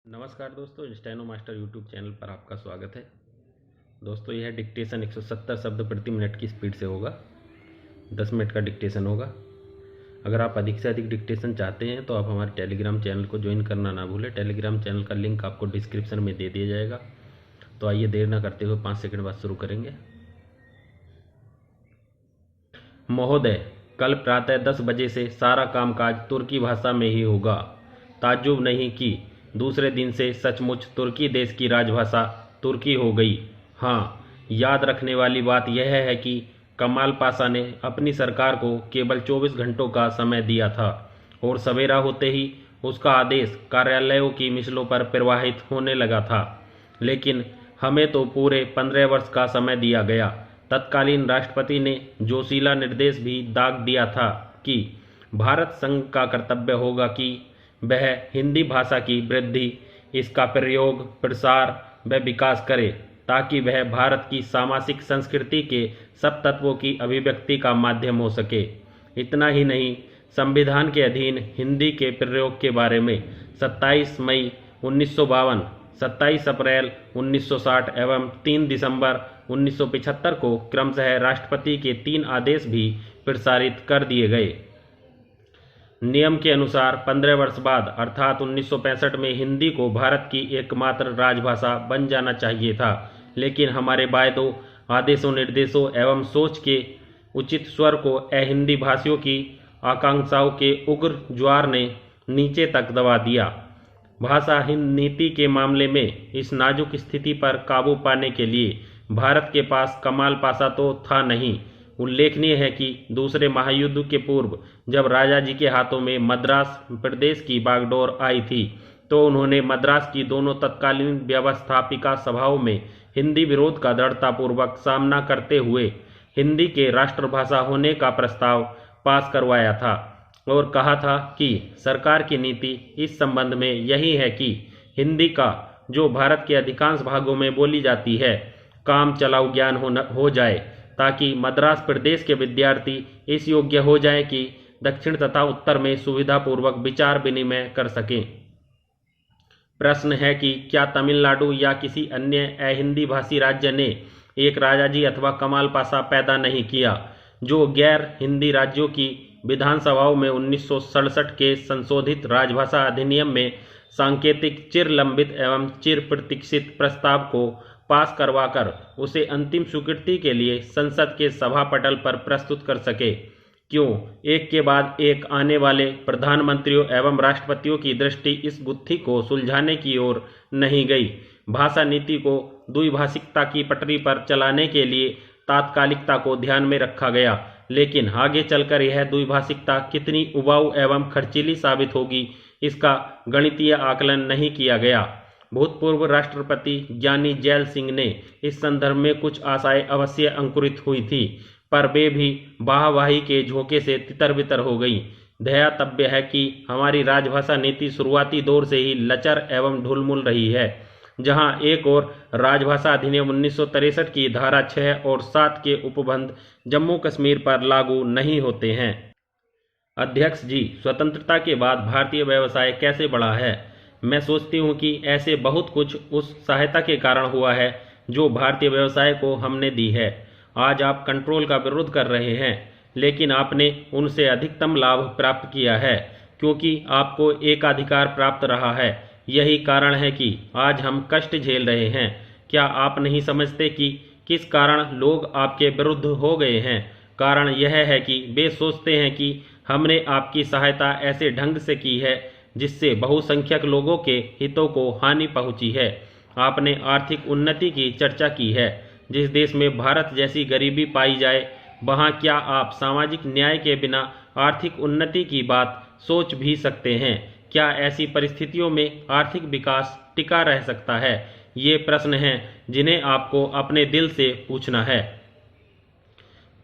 नमस्कार दोस्तों, steno master YouTube channel पर आपका स्वागत है। दोस्तों, यह डिक्टेशन 170 शब्द प्रति मिनट की स्पीड से होगा। 10 मिनट का डिक्टेशन होगा। अगर आप अधिक से अधिक डिक्टेशन चाहते हैं तो आप हमारे टेलीग्राम चैनल को ज्वाइन करना ना भूलें। टेलीग्राम चैनल का लिंक आपको डिस्क्रिप्शन में दे दिया जाएगा। तो आइए देर न करते हुए 5 सेकंड बाद शुरू करेंगे। महोदय, कल प्रातः 10 बजे से सारा कामकाज तुर्की भाषा में ही होगा। ताज्जुब नहीं कि दूसरे दिन से सचमुच तुर्की देश की राजभाषा तुर्की हो गई। हाँ, याद रखने वाली बात यह है कि कमाल पाशा ने अपनी सरकार को केवल 24 घंटों का समय दिया था और सवेरा होते ही उसका आदेश कार्यालयों की मिसलों पर प्रवाहित होने लगा था। लेकिन हमें तो पूरे 15 वर्ष का समय दिया गया। तत्कालीन राष्ट्रपति ने जोशीला निर्देश भी दाग दिया था कि भारत संघ का कर्तव्य होगा कि वह हिंदी भाषा की वृद्धि, इसका प्रयोग, प्रसार व विकास करे ताकि वह भारत की सामाजिक संस्कृति के सब तत्वों की अभिव्यक्ति का माध्यम हो सके। इतना ही नहीं, संविधान के अधीन हिंदी के प्रयोग के बारे में 27 मई 1952, 27 अप्रैल 1960 एवं 3 दिसंबर 1975 को क्रमशः राष्ट्रपति के 3 आदेश भी प्रसारित कर दिए गए। नियम के अनुसार 15 वर्ष बाद अर्थात 1965 में हिंदी को भारत की एकमात्र राजभाषा बन जाना चाहिए था। लेकिन हमारे वायदों, आदेशों, निर्देशों एवं सोच के उचित स्वर को अहिंदी भाषियों की आकांक्षाओं के उग्र ज्वार ने नीचे तक दबा दिया। भाषा हिंद नीति के मामले में इस नाजुक स्थिति पर काबू पाने के लिए भारत के पास कमाल पाशा तो था नहीं। उल्लेखनीय है कि दूसरे महायुद्ध के पूर्व जब राजा जी के हाथों में मद्रास प्रदेश की बागडोर आई थी तो उन्होंने मद्रास की दोनों तत्कालीन व्यवस्थापिका सभाओं में हिंदी विरोध का दृढ़तापूर्वक सामना करते हुए हिंदी के राष्ट्रभाषा होने का प्रस्ताव पास करवाया था और कहा था कि सरकार की नीति इस संबंध में यही है कि हिंदी का, जो भारत के अधिकांश भागों में बोली जाती है, काम चलाऊ ज्ञान हो जाए ताकि मद्रास प्रदेश के विद्यार्थी इस योग्य हो जाए कि दक्षिण तथा उत्तर में सुविधापूर्वक विचार विनिमय कर सकें। प्रश्न है कि क्या तमिलनाडु या किसी अन्य अहिंदी भाषी राज्य ने एक राजाजी अथवा कमाल पाशा पैदा नहीं किया, जो गैर हिंदी राज्यों की विधानसभाओं में 1967 के संशोधित राजभाषा अधिनियम में सांकेतिक चिर लंबित एवं चिर प्रतीक्षित प्रस्ताव को पास करवाकर उसे अंतिम स्वीकृति के लिए संसद के सभा पटल पर प्रस्तुत कर सके। क्यों एक के बाद एक आने वाले प्रधानमंत्रियों एवं राष्ट्रपतियों की दृष्टि इस गुत्थी को सुलझाने की ओर नहीं गई? भाषा नीति को द्विभाषिकता की पटरी पर चलाने के लिए तात्कालिकता को ध्यान में रखा गया, लेकिन आगे चलकर यह द्विभाषिकता कितनी उबाऊ एवं खर्चीली साबित होगी, इसका गणितीय आकलन नहीं किया गया। भूतपूर्व राष्ट्रपति ज्ञानी जैल सिंह ने इस संदर्भ में कुछ आशाएं अवश्य अंकुरित हुई थी, पर वे भी वाहवाही के झोंके से तितर बितर हो गई। ध्यातव्य है कि हमारी राजभाषा नीति शुरुआती दौर से ही लचर एवं ढुलमुल रही है। जहां एक और राजभाषा अधिनियम 1963 की धारा 6 और 7 के उपबंध जम्मू कश्मीर पर लागू नहीं होते हैं। अध्यक्ष जी, स्वतंत्रता के बाद भारतीय व्यवसाय कैसे बढ़ा है? मैं सोचती हूँ कि ऐसे बहुत कुछ उस सहायता के कारण हुआ है जो भारतीय व्यवसाय को हमने दी है। आज आप कंट्रोल का विरोध कर रहे हैं, लेकिन आपने उनसे अधिकतम लाभ प्राप्त किया है क्योंकि आपको एकाधिकार प्राप्त रहा है। यही कारण है कि आज हम कष्ट झेल रहे हैं। क्या आप नहीं समझते कि किस कारण लोग आपके विरुद्ध हो गए हैं? कारण यह है कि वे सोचते हैं कि हमने आपकी सहायता ऐसे ढंग से की है जिससे बहुसंख्यक लोगों के हितों को हानि पहुंची है। आपने आर्थिक उन्नति की चर्चा की है। जिस देश में भारत जैसी गरीबी पाई जाए, वहां क्या आप सामाजिक न्याय के बिना आर्थिक उन्नति की बात सोच भी सकते हैं? क्या ऐसी परिस्थितियों में आर्थिक विकास टिका रह सकता है? ये प्रश्न हैं जिन्हें आपको अपने दिल से पूछना है।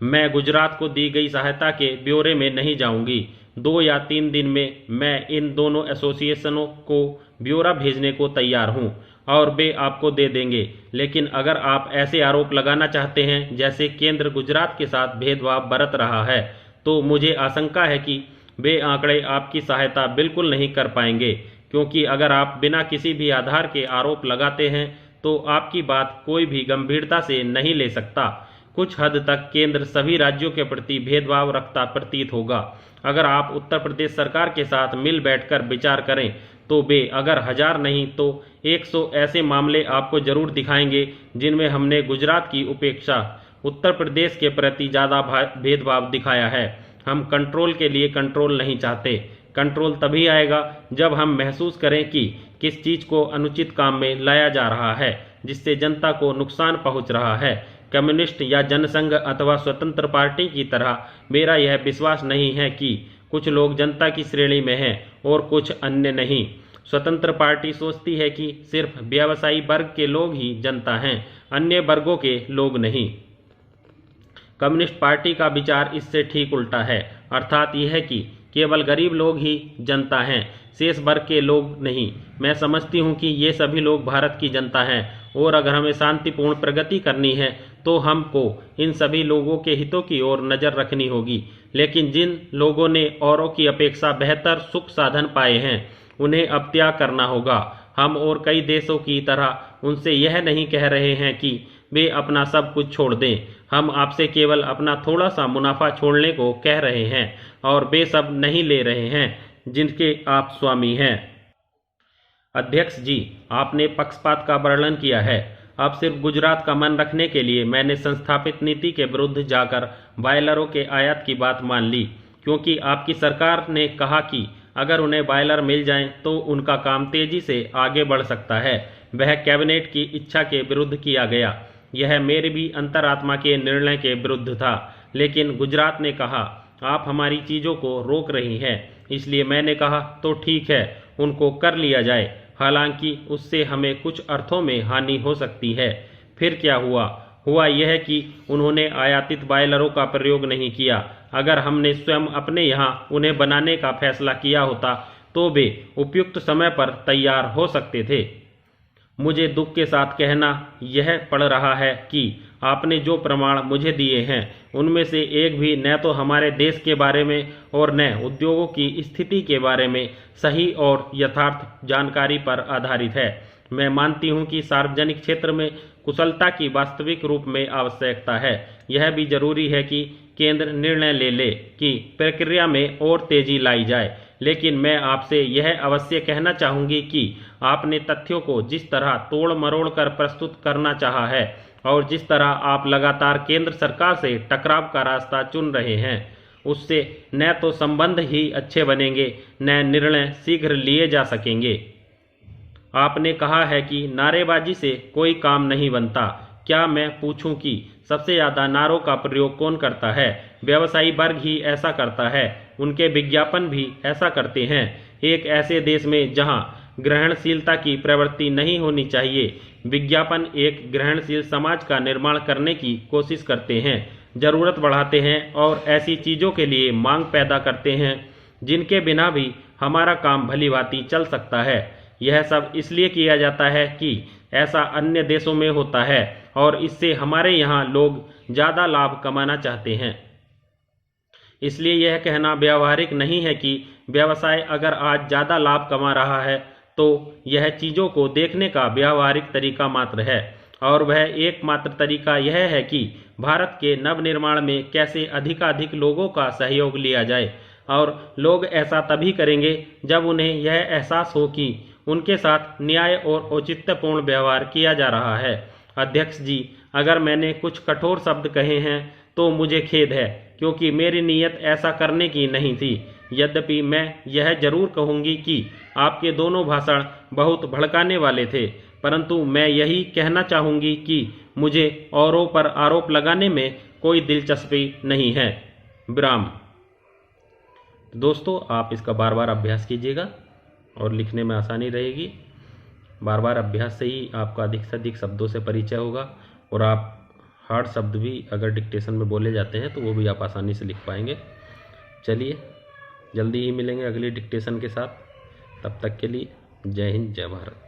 मैं गुजरात को दी गई सहायता के ब्यौरे में नहीं जाऊंगी। 2 या 3 दिन में मैं इन दोनों एसोसिएशनों को ब्यौरा भेजने को तैयार हूं और वे आपको दे देंगे। लेकिन अगर आप ऐसे आरोप लगाना चाहते हैं जैसे केंद्र गुजरात के साथ भेदभाव बरत रहा है, तो मुझे आशंका है कि वे आंकड़े आपकी सहायता बिल्कुल नहीं कर पाएंगे। क्योंकि अगर आप बिना किसी भी आधार के आरोप लगाते हैं तो आपकी बात कोई भी गंभीरता से नहीं ले सकता। कुछ हद तक केंद्र सभी राज्यों के प्रति भेदभाव रखता प्रतीत होगा। अगर आप उत्तर प्रदेश सरकार के साथ मिल बैठकर विचार करें तो वे अगर 1000 नहीं तो 100 ऐसे मामले आपको जरूर दिखाएंगे जिनमें हमने गुजरात की उपेक्षा उत्तर प्रदेश के प्रति ज़्यादा भेदभाव दिखाया है। हम कंट्रोल के लिए कंट्रोल नहीं चाहते। कंट्रोल तभी आएगा जब हम महसूस करें कि किस चीज़ को अनुचित काम में लाया जा रहा है जिससे जनता को नुकसान पहुंच रहा है। कम्युनिस्ट या जनसंघ अथवा स्वतंत्र पार्टी की तरह मेरा यह विश्वास नहीं है कि कुछ लोग जनता की श्रेणी में हैं और कुछ अन्य नहीं। स्वतंत्र पार्टी सोचती है कि सिर्फ व्यवसायी वर्ग के लोग ही जनता हैं, अन्य वर्गों के लोग नहीं। कम्युनिस्ट पार्टी का विचार इससे ठीक उल्टा है, अर्थात यह कि केवल गरीब लोग ही जनता हैं, शेष वर्ग के लोग नहीं। मैं समझती हूँ कि ये सभी लोग भारत की जनता हैं और अगर हमें शांतिपूर्ण प्रगति करनी है तो हमको इन सभी लोगों के हितों की ओर नज़र रखनी होगी। लेकिन जिन लोगों ने औरों की अपेक्षा बेहतर सुख साधन पाए हैं उन्हें अब त्याग करना होगा। हम और कई देशों की तरह उनसे यह नहीं कह रहे हैं कि वे अपना सब कुछ छोड़ दें। हम आपसे केवल अपना थोड़ा सा मुनाफा छोड़ने को कह रहे हैं और वे सब नहीं ले रहे हैं जिनके आप स्वामी हैं। अध्यक्ष जी, आपने पक्षपात का वर्णन किया है। अब सिर्फ गुजरात का मन रखने के लिए मैंने संस्थापित नीति के विरुद्ध जाकर बॉयलरों के आयात की बात मान ली, क्योंकि आपकी सरकार ने कहा कि अगर उन्हें बॉयलर मिल जाएं तो उनका काम तेजी से आगे बढ़ सकता है। वह कैबिनेट की इच्छा के विरुद्ध किया गया। यह मेरे भी अंतरात्मा के निर्णय के विरुद्ध था, लेकिन गुजरात ने कहा आप हमारी चीज़ों को रोक रही हैं, इसलिए मैंने कहा तो ठीक है, उनको कर लिया जाए। हालांकि उससे हमें कुछ अर्थों में हानि हो सकती है। फिर क्या हुआ यह कि उन्होंने आयातित बॉयलरों का प्रयोग नहीं किया। अगर हमने स्वयं अपने यहाँ उन्हें बनाने का फैसला किया होता तो वे उपयुक्त समय पर तैयार हो सकते थे। मुझे दुख के साथ कहना यह पड़ रहा है कि आपने जो प्रमाण मुझे दिए हैं उनमें से एक भी न तो हमारे देश के बारे में और न उद्योगों की स्थिति के बारे में सही और यथार्थ जानकारी पर आधारित है। मैं मानती हूं कि सार्वजनिक क्षेत्र में कुशलता की वास्तविक रूप में आवश्यकता है। यह भी जरूरी है कि केंद्र निर्णय ले कि प्रक्रिया में और तेजी लाई जाए। लेकिन मैं आपसे यह अवश्य कहना चाहूँगी कि आपने तथ्यों को जिस तरह तोड़ मरोड़ कर प्रस्तुत करना चाहा है और जिस तरह आप लगातार केंद्र सरकार से टकराव का रास्ता चुन रहे हैं, उससे न तो संबंध ही अच्छे बनेंगे न निर्णय शीघ्र लिए जा सकेंगे। आपने कहा है कि नारेबाजी से कोई काम नहीं बनता। क्या मैं पूछूं कि सबसे ज़्यादा नारों का प्रयोग कौन करता है? व्यवसायी वर्ग ही ऐसा करता है, उनके विज्ञापन भी ऐसा करते हैं। एक ऐसे देश में जहां ग्रहणशीलता की प्रवृत्ति नहीं होनी चाहिए, विज्ञापन एक ग्रहणशील समाज का निर्माण करने की कोशिश करते हैं, ज़रूरत बढ़ाते हैं और ऐसी चीज़ों के लिए मांग पैदा करते हैं जिनके बिना भी हमारा काम भलीभांति चल सकता है। यह सब इसलिए किया जाता है कि ऐसा अन्य देशों में होता है और इससे हमारे यहाँ लोग ज़्यादा लाभ कमाना चाहते हैं। इसलिए यह कहना व्यावहारिक नहीं है कि व्यवसाय अगर आज ज़्यादा लाभ कमा रहा है तो यह चीज़ों को देखने का व्यावहारिक तरीका मात्र है, और वह एकमात्र तरीका यह है कि भारत के नवनिर्माण में कैसे अधिकाधिक लोगों का सहयोग लिया जाए। और लोग ऐसा तभी करेंगे जब उन्हें यह एहसास हो कि उनके साथ न्याय और औचित्यपूर्ण व्यवहार किया जा रहा है। अध्यक्ष जी, अगर मैंने कुछ कठोर शब्द कहे हैं तो मुझे खेद है, क्योंकि मेरी नीयत ऐसा करने की नहीं थी। यद्यपि मैं यह जरूर कहूँगी कि आपके दोनों भाषण बहुत भड़काने वाले थे, परंतु मैं यही कहना चाहूँगी कि मुझे औरों पर आरोप लगाने में कोई दिलचस्पी नहीं है। विराम। दोस्तों, आप इसका बार बार अभ्यास कीजिएगा और लिखने में आसानी रहेगी। बार बार अभ्यास से ही आपका अधिक से अधिक शब्दों से परिचय होगा और आप हार्ड शब्द भी अगर डिक्टेशन में बोले जाते हैं तो वो भी आप आसानी से लिख पाएंगे। चलिए, जल्दी ही मिलेंगे अगली डिक्टेशन के साथ। तब तक के लिए जय हिंद, जय भारत।